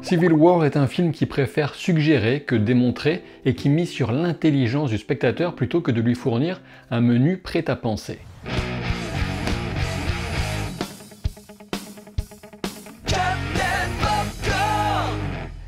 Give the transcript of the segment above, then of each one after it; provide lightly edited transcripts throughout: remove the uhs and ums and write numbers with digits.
Civil War est un film qui préfère suggérer que démontrer et qui mise sur l'intelligence du spectateur plutôt que de lui fournir un menu prêt à penser.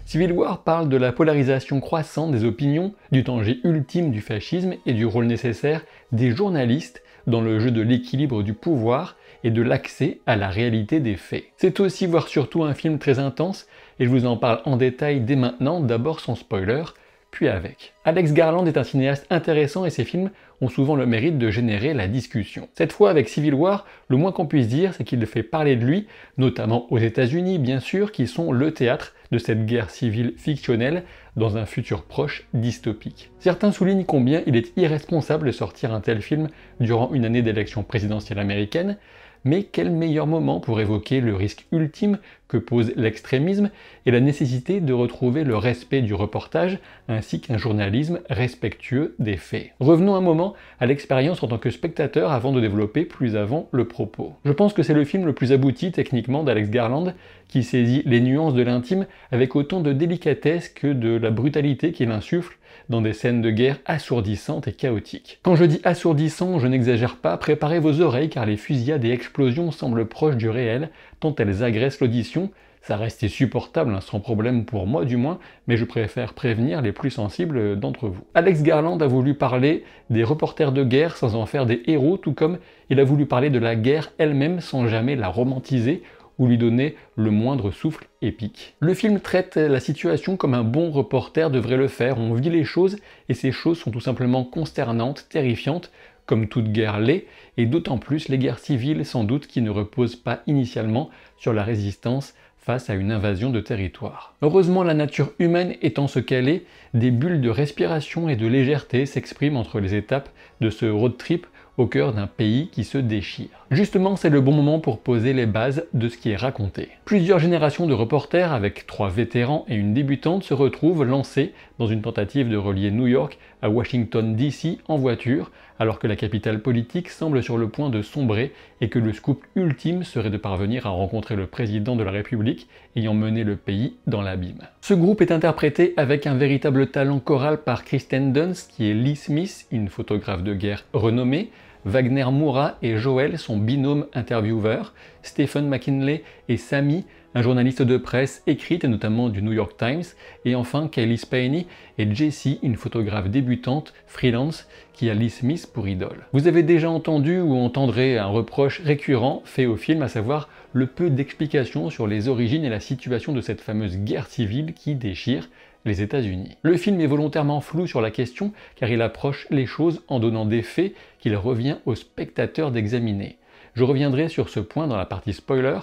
Civil War parle de la polarisation croissante des opinions, du danger ultime du fascisme et du rôle nécessaire des journalistes dans le jeu de l'équilibre du pouvoir et de l'accès à la réalité des faits. C'est aussi, voire surtout, un film très intense, et je vous en parle en détail dès maintenant, d'abord sans spoiler, puis avec. Alex Garland est un cinéaste intéressant et ses films ont souvent le mérite de générer la discussion. Cette fois, avec Civil War, le moins qu'on puisse dire, c'est qu'il fait parler de lui, notamment aux États-Unis bien sûr, qui sont le théâtre de cette guerre civile fictionnelle dans un futur proche dystopique. Certains soulignent combien il est irresponsable de sortir un tel film durant une année d'élection présidentielle américaine, mais quel meilleur moment pour évoquer le risque ultime que pose l'extrémisme et la nécessité de retrouver le respect du reportage ainsi qu'un journalisme respectueux des faits. Revenons un moment à l'expérience en tant que spectateur avant de développer plus avant le propos. Je pense que c'est le film le plus abouti techniquement d'Alex Garland qui saisit les nuances de l'intime avec autant de délicatesse que de la brutalité qu'il insuffle dans des scènes de guerre assourdissantes et chaotiques. Quand je dis assourdissant, je n'exagère pas, préparez vos oreilles car les fusillades et explosions semblent proches du réel, tant elles agressent l'audition. Ça restait supportable, sans problème pour moi du moins, mais je préfère prévenir les plus sensibles d'entre vous. Alex Garland a voulu parler des reporters de guerre sans en faire des héros, tout comme il a voulu parler de la guerre elle-même sans jamais la romantiser ou lui donner le moindre souffle épique. Le film traite la situation comme un bon reporter devrait le faire, on vit les choses et ces choses sont tout simplement consternantes, terrifiantes, comme toute guerre l'est, et d'autant plus les guerres civiles sans doute qui ne reposent pas initialement sur la résistance face à une invasion de territoire. Heureusement, la nature humaine étant ce qu'elle est, des bulles de respiration et de légèreté s'expriment entre les étapes de ce road trip au cœur d'un pays qui se déchire. Justement, c'est le bon moment pour poser les bases de ce qui est raconté. Plusieurs générations de reporters, avec 3 vétérans et une débutante, se retrouvent lancés dans une tentative de relier New York à Washington DC en voiture, alors que la capitale politique semble sur le point de sombrer et que le scoop ultime serait de parvenir à rencontrer le président de la République ayant mené le pays dans l'abîme. Ce groupe est interprété avec un véritable talent choral par Kristen Dunst, qui est Lee Smith, une photographe de guerre renommée, Wagner Moura et Joel, son binôme intervieweur, Stephen McKinley et Sammy, un journaliste de presse écrite et notamment du New York Times, et enfin Kaylee Spaeny et Jessie, une photographe débutante, freelance, qui a Lee Smith pour idole. Vous avez déjà entendu ou entendrez un reproche récurrent fait au film, à savoir le peu d'explications sur les origines et la situation de cette fameuse guerre civile qui déchire les États-Unis. Le film est volontairement flou sur la question car il approche les choses en donnant des faits qu'il revient au spectateur d'examiner. Je reviendrai sur ce point dans la partie spoiler,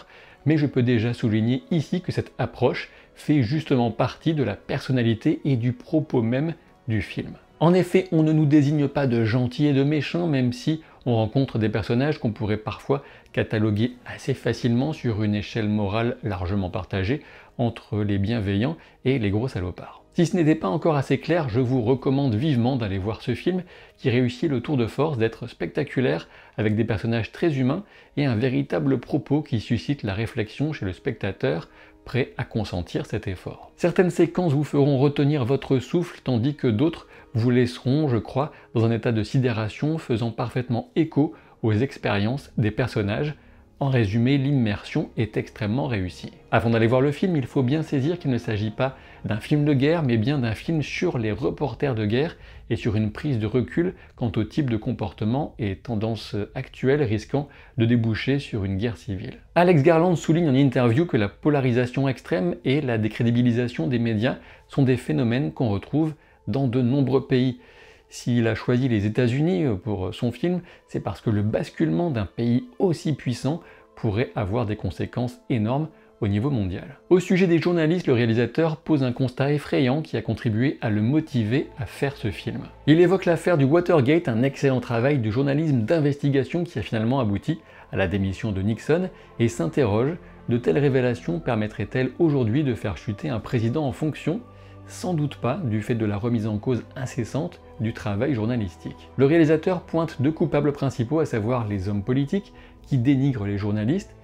mais je peux déjà souligner ici que cette approche fait justement partie de la personnalité et du propos même du film. En effet, on ne nous désigne pas de gentils et de méchants, même si on rencontre des personnages qu'on pourrait parfois cataloguer assez facilement sur une échelle morale largement partagée entre les bienveillants et les gros salopards. Si ce n'était pas encore assez clair, je vous recommande vivement d'aller voir ce film qui réussit le tour de force d'être spectaculaire avec des personnages très humains et un véritable propos qui suscite la réflexion chez le spectateur prêt à consentir cet effort. Certaines séquences vous feront retenir votre souffle tandis que d'autres vous laisseront, je crois, dans un état de sidération faisant parfaitement écho aux expériences des personnages. En résumé, l'immersion est extrêmement réussie. Avant d'aller voir le film, il faut bien saisir qu'il ne s'agit pas d'un film de guerre, mais bien d'un film sur les reporters de guerre et sur une prise de recul quant au type de comportement et tendances actuelles risquant de déboucher sur une guerre civile. Alex Garland souligne en interview que la polarisation extrême et la décrédibilisation des médias sont des phénomènes qu'on retrouve dans de nombreux pays. S'il a choisi les États-Unis pour son film, c'est parce que le basculement d'un pays aussi puissant pourrait avoir des conséquences énormes au niveau mondial. Au sujet des journalistes, le réalisateur pose un constat effrayant qui a contribué à le motiver à faire ce film. Il évoque l'affaire du Watergate, un excellent travail de journalisme d'investigation qui a finalement abouti à la démission de Nixon, et s'interroge, de telles révélations permettraient-elles aujourd'hui de faire chuter un président en fonction ? Sans doute pas, du fait de la remise en cause incessante du travail journalistique. Le réalisateur pointe 2 coupables principaux, à savoir les hommes politiques qui dénigrent les journalistes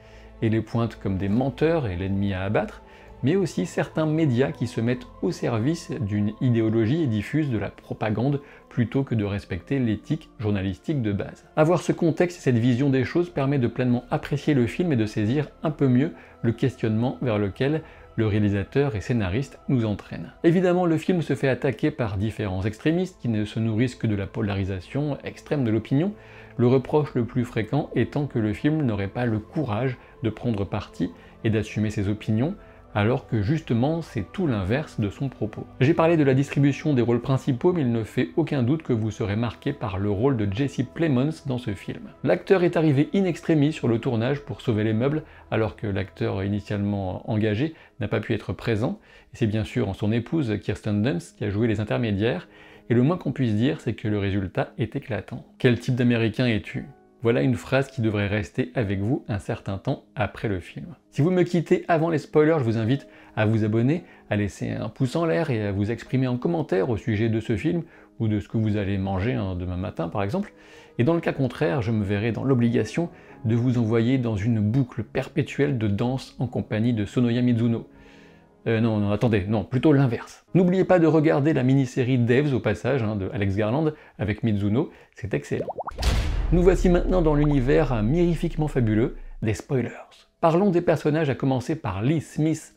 et les pointent comme des menteurs et l'ennemi à abattre, mais aussi certains médias qui se mettent au service d'une idéologie et diffusent de la propagande plutôt que de respecter l'éthique journalistique de base. Avoir ce contexte et cette vision des choses permet de pleinement apprécier le film et de saisir un peu mieux le questionnement vers lequel le réalisateur et scénariste nous entraîne. Évidemment, le film se fait attaquer par différents extrémistes qui ne se nourrissent que de la polarisation extrême de l'opinion, le reproche le plus fréquent étant que le film n'aurait pas le courage de prendre parti et d'assumer ses opinions, alors que justement c'est tout l'inverse de son propos. J'ai parlé de la distribution des rôles principaux, mais il ne fait aucun doute que vous serez marqué par le rôle de Jesse Plemons dans ce film. L'acteur est arrivé in extremis sur le tournage pour sauver les meubles, alors que l'acteur initialement engagé n'a pas pu être présent, et c'est bien sûr son épouse Kirsten Dunst qui a joué les intermédiaires, et le moins qu'on puisse dire c'est que le résultat est éclatant. Quel type d'Américain es-tu ? Voilà une phrase qui devrait rester avec vous un certain temps après le film. Si vous me quittez avant les spoilers, je vous invite à vous abonner, à laisser un pouce en l'air et à vous exprimer en commentaire au sujet de ce film ou de ce que vous allez manger demain matin par exemple. Et dans le cas contraire, je me verrai dans l'obligation de vous envoyer dans une boucle perpétuelle de danse en compagnie de Sonoya Mizuno. Non, attendez, non, plutôt l'inverse. N'oubliez pas de regarder la mini-série Devs au passage, de Alex Garland avec Mizuno, c'est excellent. Nous voici maintenant dans l'univers mirifiquement fabuleux des spoilers. Parlons des personnages à commencer par Lee Smith.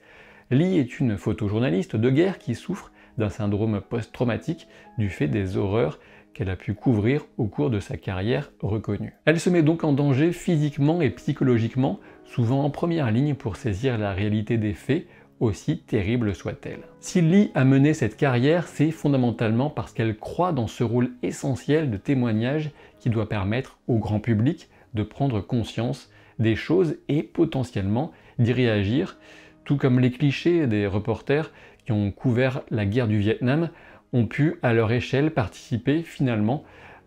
Lee est une photojournaliste de guerre qui souffre d'un syndrome post-traumatique du fait des horreurs qu'elle a pu couvrir au cours de sa carrière reconnue. Elle se met donc en danger physiquement et psychologiquement, souvent en première ligne pour saisir la réalité des faits, aussi terrible soit-elle. Si Lee a mené cette carrière, c'est fondamentalement parce qu'elle croit dans ce rôle essentiel de témoignage qui doit permettre au grand public de prendre conscience des choses et potentiellement d'y réagir, tout comme les clichés des reporters qui ont couvert la guerre du Vietnam ont pu à leur échelle participer finalement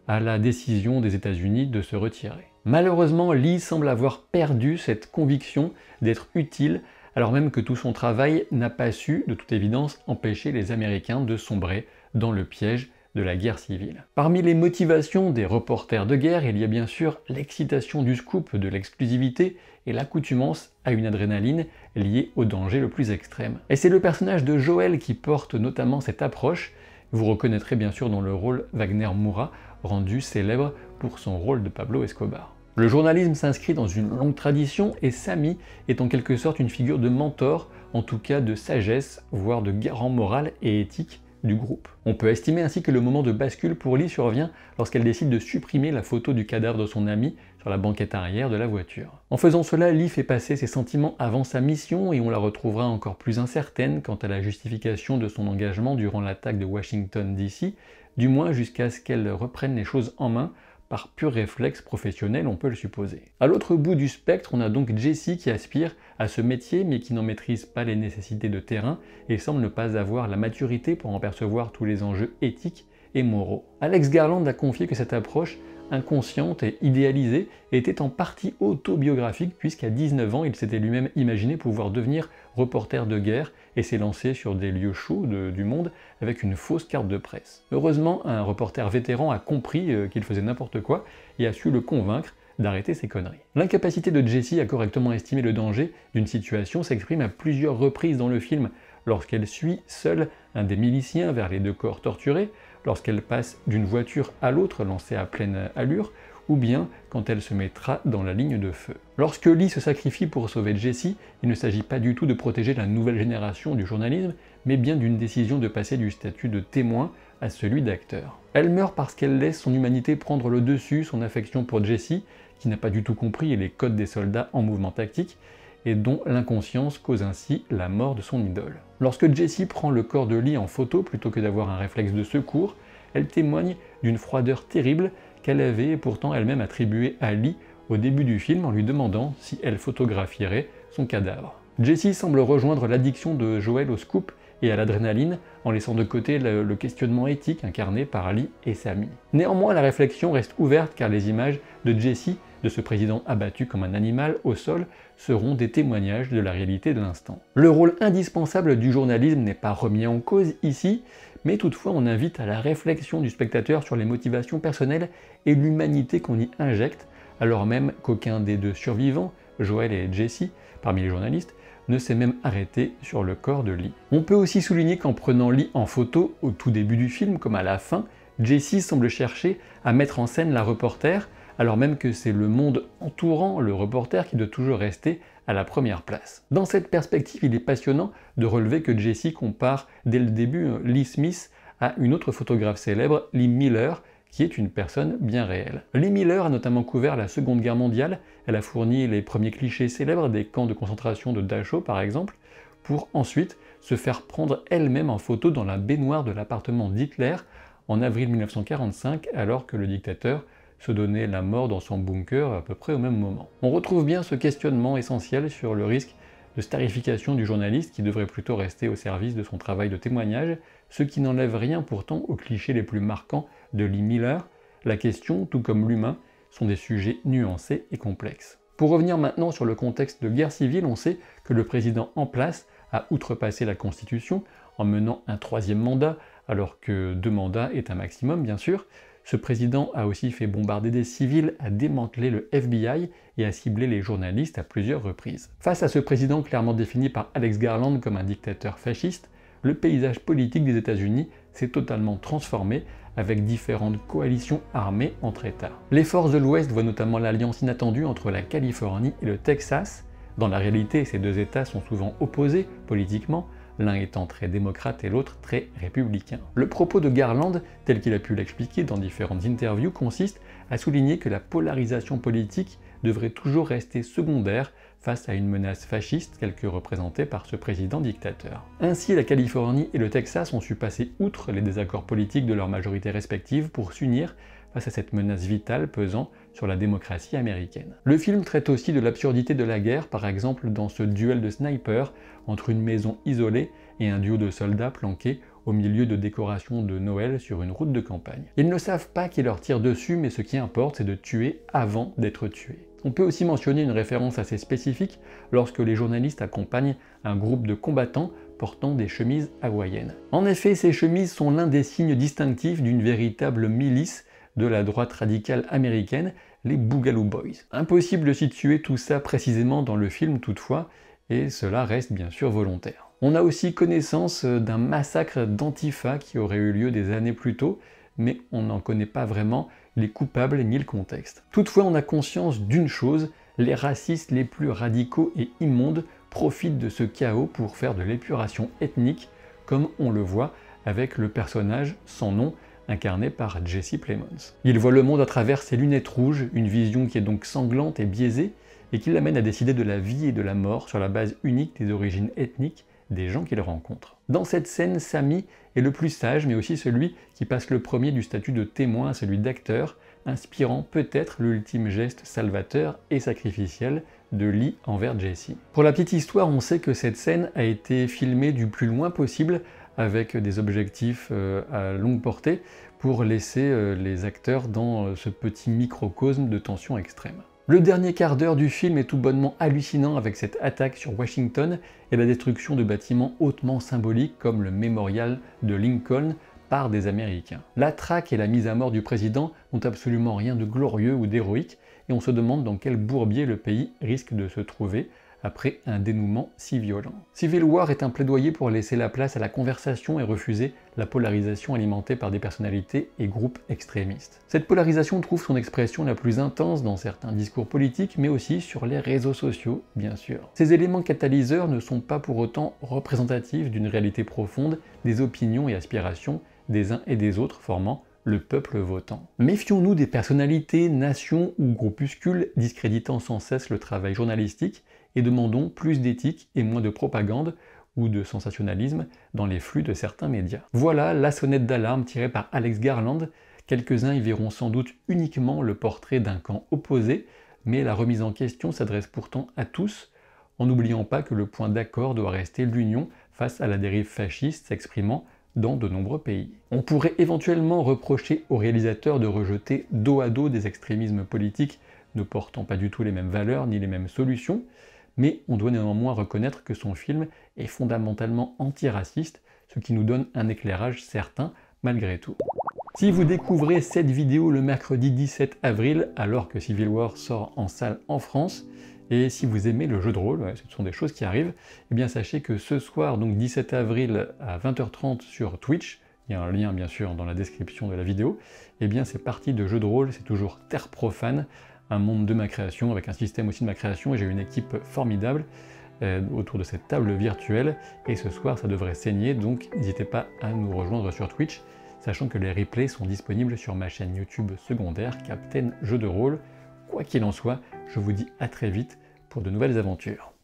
à la décision des États-Unis de se retirer. Malheureusement, Lee semble avoir perdu cette conviction d'être utile alors même que tout son travail n'a pas su, de toute évidence, empêcher les Américains de sombrer dans le piège de la guerre civile. Parmi les motivations des reporters de guerre, il y a bien sûr l'excitation du scoop, de l'exclusivité et l'accoutumance à une adrénaline liée au danger le plus extrême. Et c'est le personnage de Joel qui porte notamment cette approche. Vous reconnaîtrez bien sûr dans le rôle Wagner Moura, rendu célèbre pour son rôle de Pablo Escobar. Le journalisme s'inscrit dans une longue tradition et Sammy est en quelque sorte une figure de mentor, en tout cas de sagesse, voire de garant moral et éthique du groupe. On peut estimer ainsi que le moment de bascule pour Lee survient lorsqu'elle décide de supprimer la photo du cadavre de son ami sur la banquette arrière de la voiture. En faisant cela, Lee fait passer ses sentiments avant sa mission et on la retrouvera encore plus incertaine quant à la justification de son engagement durant l'attaque de Washington DC, du moins jusqu'à ce qu'elle reprenne les choses en main par pur réflexe professionnel, on peut le supposer. À l'autre bout du spectre, on a donc Jesse qui aspire à ce métier mais qui n'en maîtrise pas les nécessités de terrain et semble ne pas avoir la maturité pour en percevoir tous les enjeux éthiques et moraux. Alex Garland a confié que cette approche inconsciente et idéalisée était en partie autobiographique puisqu'à 19 ans, il s'était lui-même imaginé pouvoir devenir reporter de guerre et s'est lancé sur des lieux chauds du monde avec une fausse carte de presse. Heureusement, un reporter vétéran a compris qu'il faisait n'importe quoi et a su le convaincre d'arrêter ses conneries. L'incapacité de Jesse à correctement estimer le danger d'une situation s'exprime à plusieurs reprises dans le film, lorsqu'elle suit seule un des miliciens vers les deux corps torturés, lorsqu'elle passe d'une voiture à l'autre lancée à pleine allure, ou bien quand elle se mettra dans la ligne de feu. Lorsque Lee se sacrifie pour sauver Jesse, il ne s'agit pas du tout de protéger la nouvelle génération du journalisme, mais bien d'une décision de passer du statut de témoin à celui d'acteur. Elle meurt parce qu'elle laisse son humanité prendre le dessus, son affection pour Jesse, qui n'a pas du tout compris les codes des soldats en mouvement tactique, et dont l'inconscience cause ainsi la mort de son idole. Lorsque Jesse prend le corps de Lee en photo plutôt que d'avoir un réflexe de secours, elle témoigne d'une froideur terrible qu'elle avait pourtant elle-même attribuée à Lee au début du film en lui demandant si elle photographierait son cadavre. Jesse semble rejoindre l'addiction de Joel au scoop et à l'adrénaline en laissant de côté le questionnement éthique incarné par Lee et Sammy. Néanmoins, la réflexion reste ouverte car les images de Jesse, de ce président abattu comme un animal au sol, seront des témoignages de la réalité de l'instant. Le rôle indispensable du journalisme n'est pas remis en cause ici, mais toutefois on invite à la réflexion du spectateur sur les motivations personnelles et l'humanité qu'on y injecte, alors même qu'aucun des deux survivants, Joel et Jesse, parmi les journalistes, ne s'est même arrêté sur le corps de Lee. On peut aussi souligner qu'en prenant Lee en photo au tout début du film comme à la fin, Jesse semble chercher à mettre en scène la reporter, alors même que c'est le monde entourant le reporter qui doit toujours rester à la première place. Dans cette perspective, il est passionnant de relever que Jesse compare dès le début Lee Smith à une autre photographe célèbre, Lee Miller, qui est une personne bien réelle. Lee Miller a notamment couvert la Seconde Guerre mondiale, elle a fourni les premiers clichés célèbres des camps de concentration de Dachau par exemple, pour ensuite se faire prendre elle-même en photo dans la baignoire de l'appartement d'Hitler en avril 1945, alors que le dictateur se donnait la mort dans son bunker à peu près au même moment. On retrouve bien ce questionnement essentiel sur le risque de starification du journaliste qui devrait plutôt rester au service de son travail de témoignage, ce qui n'enlève rien pourtant aux clichés les plus marquants de Lee Miller. La question, tout comme l'humain, sont des sujets nuancés et complexes. Pour revenir maintenant sur le contexte de guerre civile, on sait que le président en place a outrepassé la Constitution en menant un 3e mandat, alors que 2 mandats est un maximum bien sûr. Ce président a aussi fait bombarder des civils, a démantelé le FBI et a ciblé les journalistes à plusieurs reprises. Face à ce président clairement défini par Alex Garland comme un dictateur fasciste, le paysage politique des États-Unis s'est totalement transformé avec différentes coalitions armées entre États. Les forces de l'Ouest voient notamment l'alliance inattendue entre la Californie et le Texas. Dans la réalité, ces 2 États sont souvent opposés politiquement, l'un étant très démocrate et l'autre très républicain. Le propos de Garland, tel qu'il a pu l'expliquer dans différentes interviews, consiste à souligner que la polarisation politique devrait toujours rester secondaire face à une menace fasciste telle que représentée par ce président dictateur. Ainsi, la Californie et le Texas ont su passer outre les désaccords politiques de leurs majorités respectives pour s'unir face à cette menace vitale pesant sur la démocratie américaine. Le film traite aussi de l'absurdité de la guerre, par exemple dans ce duel de snipers entre une maison isolée et un duo de soldats planqués au milieu de décorations de Noël sur une route de campagne. Ils ne savent pas qui leur tire dessus, mais ce qui importe, c'est de tuer avant d'être tué. On peut aussi mentionner une référence assez spécifique lorsque les journalistes accompagnent un groupe de combattants portant des chemises hawaïennes. En effet, ces chemises sont l'un des signes distinctifs d'une véritable milice de la droite radicale américaine, les Boogaloo Boys. Impossible de situer tout ça précisément dans le film toutefois, et cela reste bien sûr volontaire. On a aussi connaissance d'un massacre d'Antifa qui aurait eu lieu des années plus tôt, mais on n'en connaît pas vraiment les coupables ni le contexte. Toutefois, on a conscience d'une chose, les racistes les plus radicaux et immondes profitent de ce chaos pour faire de l'épuration ethnique, comme on le voit avec le personnage sans nom, incarné par Jesse Plemons. Il voit le monde à travers ses lunettes rouges, une vision qui est donc sanglante et biaisée, et qui l'amène à décider de la vie et de la mort sur la base unique des origines ethniques des gens qu'il rencontre. Dans cette scène, Sammy est le plus sage, mais aussi celui qui passe le premier du statut de témoin à celui d'acteur, inspirant peut-être l'ultime geste salvateur et sacrificiel de Lee envers Jesse. Pour la petite histoire, on sait que cette scène a été filmée du plus loin possible avec des objectifs à longue portée pour laisser les acteurs dans ce petit microcosme de tension extrême. Le dernier quart d'heure du film est tout bonnement hallucinant avec cette attaque sur Washington et la destruction de bâtiments hautement symboliques comme le mémorial de Lincoln par des Américains. La traque et la mise à mort du président n'ont absolument rien de glorieux ou d'héroïque et on se demande dans quel bourbier le pays risque de se trouver après un dénouement si violent. Civil War est un plaidoyer pour laisser la place à la conversation et refuser la polarisation alimentée par des personnalités et groupes extrémistes. Cette polarisation trouve son expression la plus intense dans certains discours politiques, mais aussi sur les réseaux sociaux, bien sûr. Ces éléments catalyseurs ne sont pas pour autant représentatifs d'une réalité profonde des opinions et aspirations des uns et des autres formant le peuple votant. Méfions-nous des personnalités, nations ou groupuscules discréditant sans cesse le travail journalistique et demandons plus d'éthique et moins de propagande ou de sensationnalisme dans les flux de certains médias. Voilà la sonnette d'alarme tirée par Alex Garland. Quelques-uns y verront sans doute uniquement le portrait d'un camp opposé, mais la remise en question s'adresse pourtant à tous, en n'oubliant pas que le point d'accord doit rester l'union face à la dérive fasciste s'exprimant dans de nombreux pays. On pourrait éventuellement reprocher au réalisateur de rejeter dos à dos des extrémismes politiques ne portant pas du tout les mêmes valeurs ni les mêmes solutions, mais on doit néanmoins reconnaître que son film est fondamentalement antiraciste, ce qui nous donne un éclairage certain malgré tout. Si vous découvrez cette vidéo le mercredi 17 avril, alors que Civil War sort en salle en France, Et si vous aimez le jeu de rôle, ouais, ce sont des choses qui arrivent, eh bien sachez que ce soir, donc 17 avril à 20h30 sur Twitch, il y a un lien bien sûr dans la description de la vidéo, eh bien ces parties de jeu de rôle, c'est toujours Terre Profane, un monde de ma création, avec un système aussi de ma création, et j'ai une équipe formidable autour de cette table virtuelle, et ce soir ça devrait saigner, donc n'hésitez pas à nous rejoindre sur Twitch, sachant que les replays sont disponibles sur ma chaîne YouTube secondaire, Captain Jeux de Rôle. Quoi qu'il en soit, je vous dis à très vite pour de nouvelles aventures.